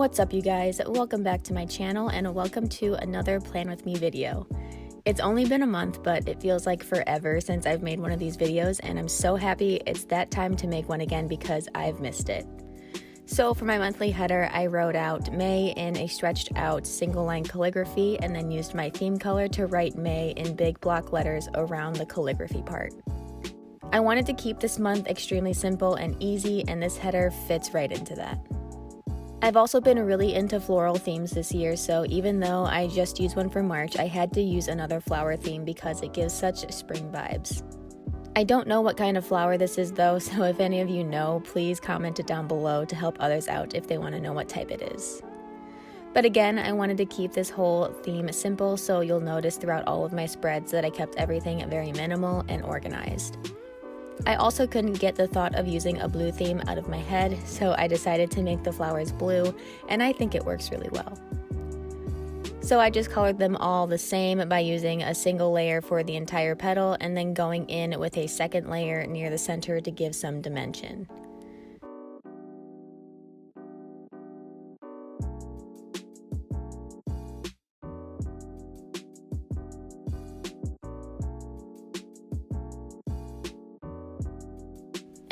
What's up, you guys? Welcome back to my channel and welcome to another Plan With Me video. It's only been a month, but it feels like forever since I've made one of these videos, and I'm so happy it's that time to make one again because I've missed it. So for my monthly header, I wrote out May in a stretched out single line calligraphy and then used my theme color to write May in big block letters around the calligraphy part. I wanted to keep this month extremely simple and easy, and this header fits right into that. I've also been really into floral themes this year, so even though I just used one for March, I had to use another flower theme because it gives such spring vibes. I don't know what kind of flower this is though, so if any of you know, please comment it down below to help others out if they want to know what type it is. But again, I wanted to keep this whole theme simple, so you'll notice throughout all of my spreads that I kept everything very minimal and organized. I also couldn't get the thought of using a blue theme out of my head, so I decided to make the flowers blue, and I think it works really well. So I just colored them all the same by using a single layer for the entire petal and then going in with a second layer near the center to give some dimension.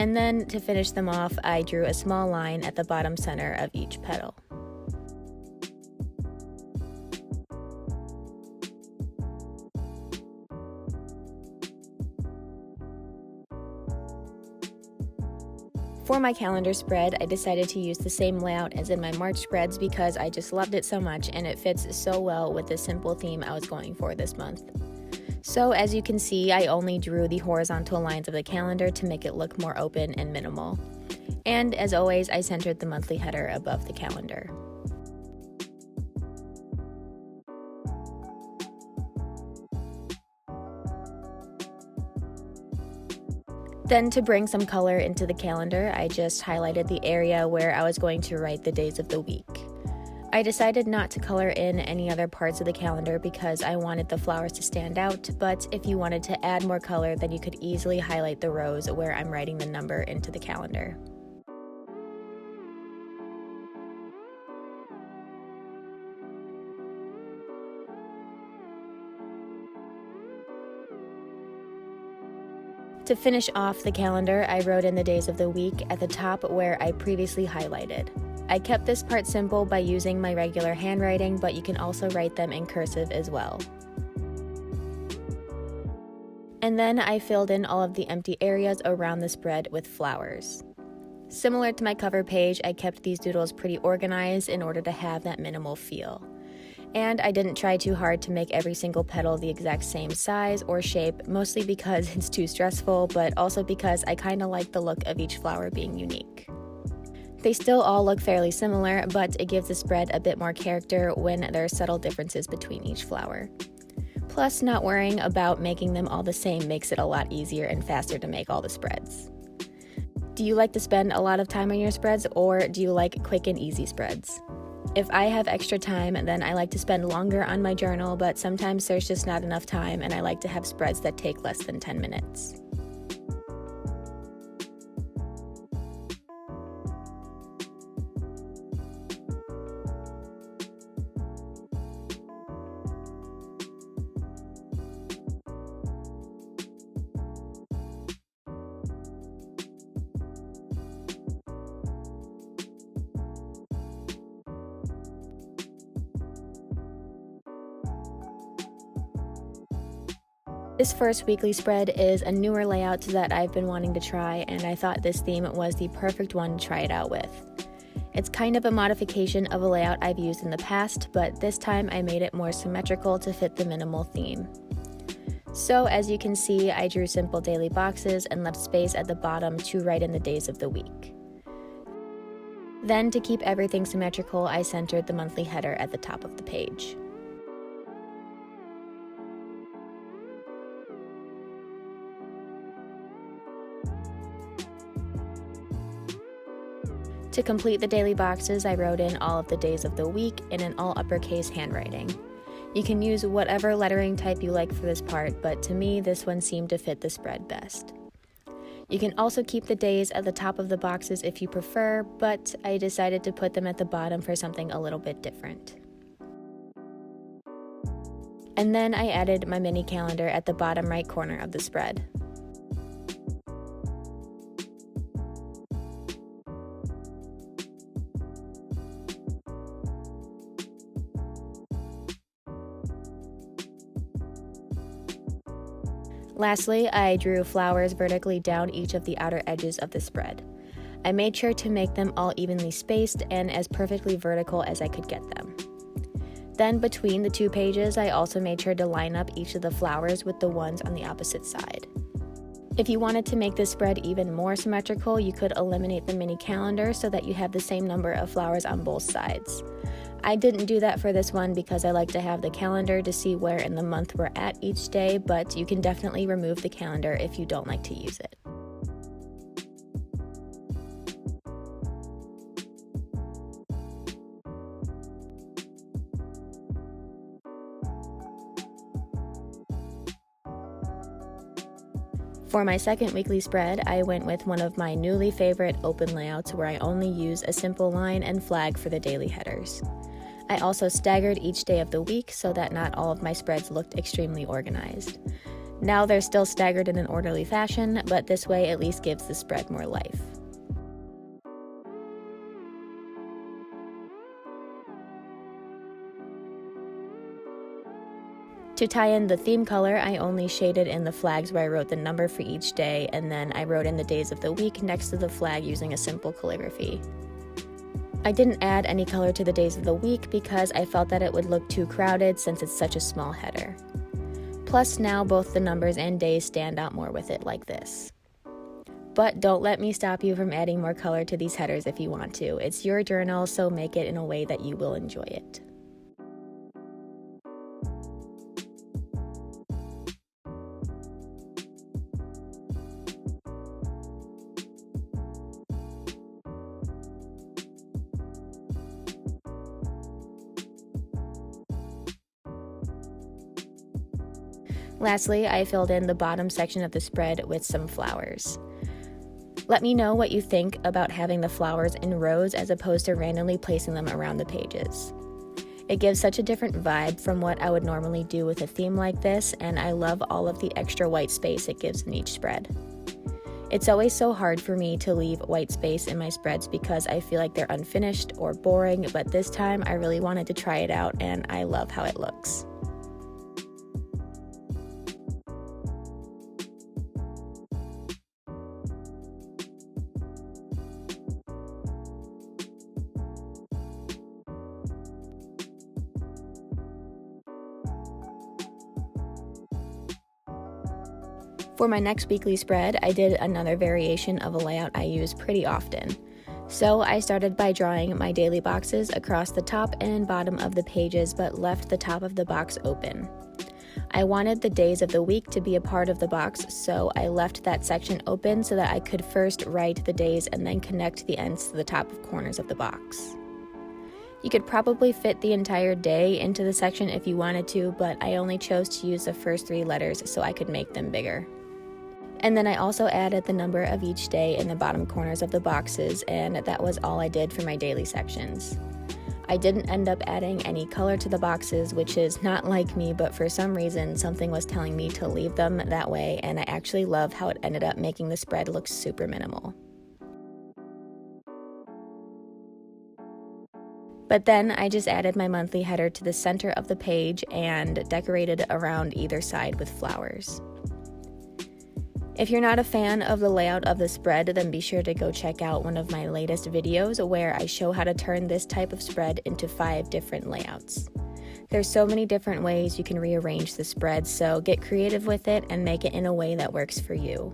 And then to finish them off, I drew a small line at the bottom center of each petal. For my calendar spread, I decided to use the same layout as in my March spreads because I just loved it so much and it fits so well with the simple theme I was going for this month. So as you can see, I only drew the horizontal lines of the calendar to make it look more open and minimal. And as always, I centered the monthly header above the calendar. Then to bring some color into the calendar, I just highlighted the area where I was going to write the days of the week. I decided not to color in any other parts of the calendar because I wanted the flowers to stand out, but if you wanted to add more color, then you could easily highlight the rows where I'm writing the number into the calendar. To finish off the calendar, I wrote in the days of the week at the top where I previously highlighted. I kept this part simple by using my regular handwriting, but you can also write them in cursive as well. And then I filled in all of the empty areas around the spread with flowers. Similar to my cover page, I kept these doodles pretty organized in order to have that minimal feel. And I didn't try too hard to make every single petal the exact same size or shape, mostly because it's too stressful, but also because I kind of like the look of each flower being unique. They still all look fairly similar, but it gives the spread a bit more character when there are subtle differences between each flower. Plus, not worrying about making them all the same makes it a lot easier and faster to make all the spreads. Do you like to spend a lot of time on your spreads, or do you like quick and easy spreads? If I have extra time, then I like to spend longer on my journal, but sometimes there's just not enough time and I like to have spreads that take less than 10 minutes. This first weekly spread is a newer layout that I've been wanting to try, and I thought this theme was the perfect one to try it out with. It's kind of a modification of a layout I've used in the past, but this time I made it more symmetrical to fit the minimal theme. So as you can see, I drew simple daily boxes and left space at the bottom to write in the days of the week. Then to keep everything symmetrical, I centered the monthly header at the top of the page. To complete the daily boxes, I wrote in all of the days of the week in an all uppercase handwriting. You can use whatever lettering type you like for this part, but to me, this one seemed to fit the spread best. You can also keep the days at the top of the boxes if you prefer, but I decided to put them at the bottom for something a little bit different. And then I added my mini calendar at the bottom right corner of the spread. Lastly, I drew flowers vertically down each of the outer edges of the spread. I made sure to make them all evenly spaced and as perfectly vertical as I could get them. Then between the two pages, I also made sure to line up each of the flowers with the ones on the opposite side. If you wanted to make this spread even more symmetrical, you could eliminate the mini calendar so that you have the same number of flowers on both sides. I didn't do that for this one because I like to have the calendar to see where in the month we're at each day, but you can definitely remove the calendar if you don't like to use it. For my second weekly spread, I went with one of my newly favorite open layouts where I only use a simple line and flag for the daily headers. I also staggered each day of the week so that not all of my spreads looked extremely organized. Now they're still staggered in an orderly fashion, but this way at least gives the spread more life. To tie in the theme color, I only shaded in the flags where I wrote the number for each day, and then I wrote in the days of the week next to the flag using a simple calligraphy. I didn't add any color to the days of the week because I felt that it would look too crowded since it's such a small header. Plus now both the numbers and days stand out more with it like this. But don't let me stop you from adding more color to these headers if you want to. It's your journal, so make it in a way that you will enjoy it. Lastly, I filled in the bottom section of the spread with some flowers. Let me know what you think about having the flowers in rows as opposed to randomly placing them around the pages. It gives such a different vibe from what I would normally do with a theme like this, and I love all of the extra white space it gives in each spread. It's always so hard for me to leave white space in my spreads because I feel like they're unfinished or boring, but this time I really wanted to try it out and I love how it looks. For my next weekly spread, I did another variation of a layout I use pretty often. So I started by drawing my daily boxes across the top and bottom of the pages, but left the top of the box open. I wanted the days of the week to be a part of the box, so I left that section open so that I could first write the days and then connect the ends to the top of corners of the box. You could probably fit the entire day into the section if you wanted to, but I only chose to use the first 3 letters so I could make them bigger. And then I also added the number of each day in the bottom corners of the boxes, and that was all I did for my daily sections. I didn't end up adding any color to the boxes, which is not like me, but for some reason something was telling me to leave them that way, and I actually love how it ended up making the spread look super minimal. But then I just added my monthly header to the center of the page and decorated around either side with flowers. If you're not a fan of the layout of the spread, then be sure to go check out one of my latest videos where I show how to turn this type of spread into 5 different layouts. There's so many different ways you can rearrange the spread, so get creative with it and make it in a way that works for you.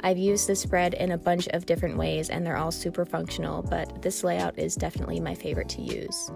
I've used the spread in a bunch of different ways and they're all super functional, but this layout is definitely my favorite to use.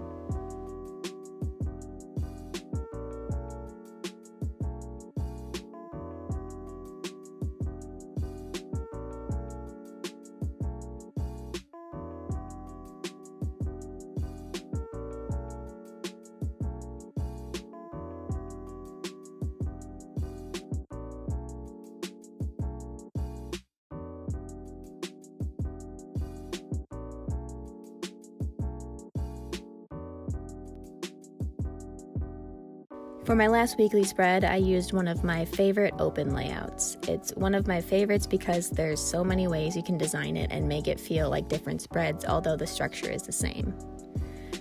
For my last weekly spread, I used one of my favorite open layouts. It's one of my favorites because there's so many ways you can design it and make it feel like different spreads, although the structure is the same.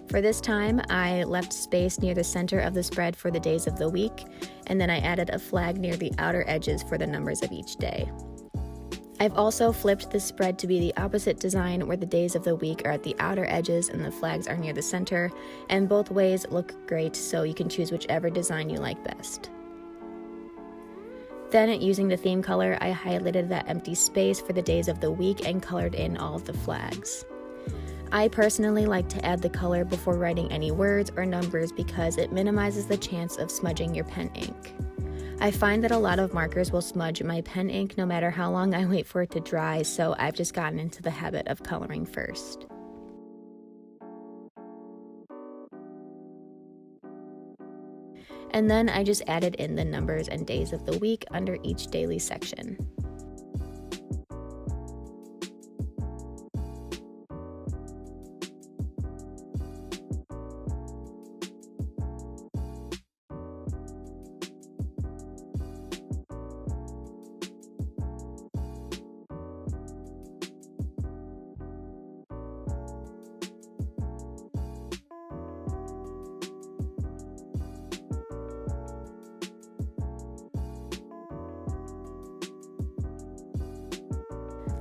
For this time, I left space near the center of the spread for the days of the week, and then I added a flag near the outer edges for the numbers of each day. I've also flipped the spread to be the opposite design where the days of the week are at the outer edges and the flags are near the center, and both ways look great, so you can choose whichever design you like best. Then, using the theme color, I highlighted that empty space for the days of the week and colored in all of the flags. I personally like to add the color before writing any words or numbers because it minimizes the chance of smudging your pen ink. I find that a lot of markers will smudge my pen ink no matter how long I wait for it to dry, so I've just gotten into the habit of coloring first. And then I just added in the numbers and days of the week under each daily section.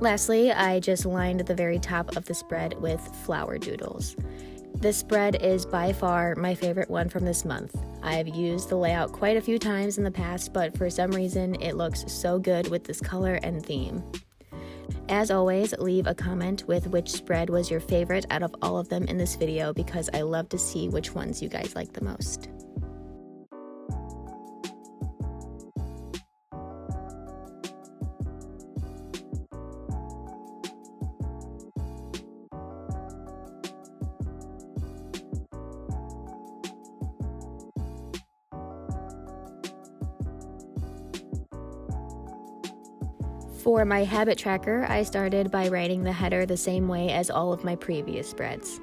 Lastly, I just lined the very top of the spread with flower doodles. This spread is by far my favorite one from this month. I've used the layout quite a few times in the past, but for some reason it looks so good with this color and theme. As always, leave a comment with which spread was your favorite out of all of them in this video because I love to see which ones you guys like the most. For my habit tracker, I started by writing the header the same way as all of my previous spreads.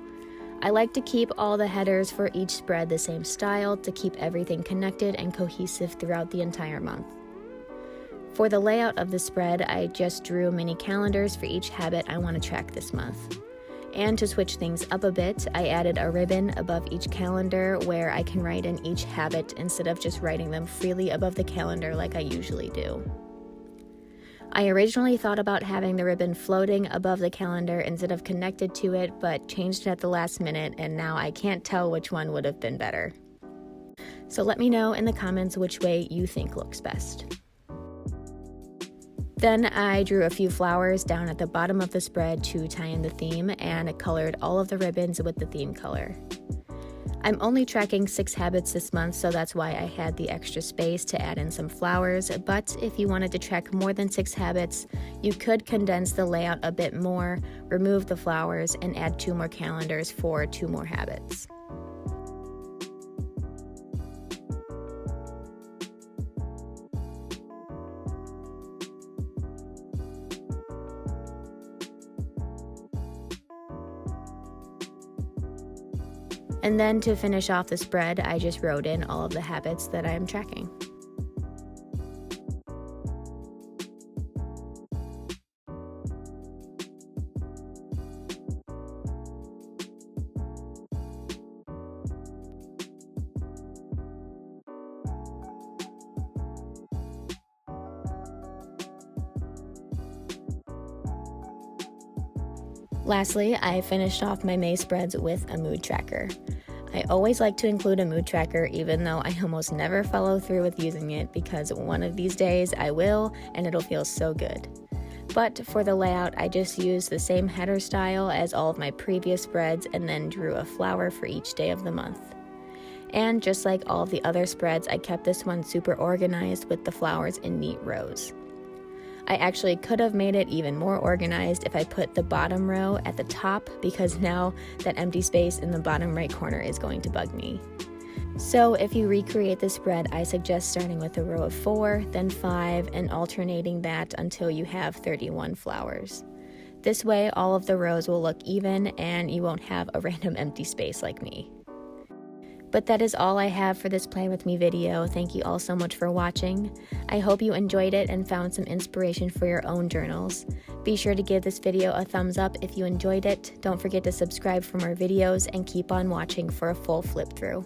I like to keep all the headers for each spread the same style to keep everything connected and cohesive throughout the entire month. For the layout of the spread, I just drew mini calendars for each habit I want to track this month. And to switch things up a bit, I added a ribbon above each calendar where I can write in each habit instead of just writing them freely above the calendar like I usually do. I originally thought about having the ribbon floating above the calendar instead of connected to it, but changed it at the last minute, and now I can't tell which one would have been better. So let me know in the comments which way you think looks best. Then I drew a few flowers down at the bottom of the spread to tie in the theme and colored all of the ribbons with the theme color. I'm only tracking 6 habits this month, so that's why I had the extra space to add in some flowers, but if you wanted to track more than 6 habits, you could condense the layout a bit more, remove the flowers, and add 2 more calendars for 2 more habits. And then to finish off the spread, I just wrote in all of the habits that I am tracking. Lastly, I finished off my May spreads with a mood tracker. I always like to include a mood tracker even though I almost never follow through with using it because one of these days I will and it'll feel so good. But for the layout, I just used the same header style as all of my previous spreads and then drew a flower for each day of the month. And just like all of the other spreads, I kept this one super organized with the flowers in neat rows. I actually could have made it even more organized if I put the bottom row at the top because now that empty space in the bottom right corner is going to bug me. So if you recreate the spread, I suggest starting with a row of 4, then 5, and alternating that until you have 31 flowers. This way, all of the rows will look even and you won't have a random empty space like me. But that is all I have for this Plan With Me video. Thank you all so much for watching. I hope you enjoyed it and found some inspiration for your own journals. Be sure to give this video a thumbs up if you enjoyed it. Don't forget to subscribe for more videos and keep on watching for a full flip through.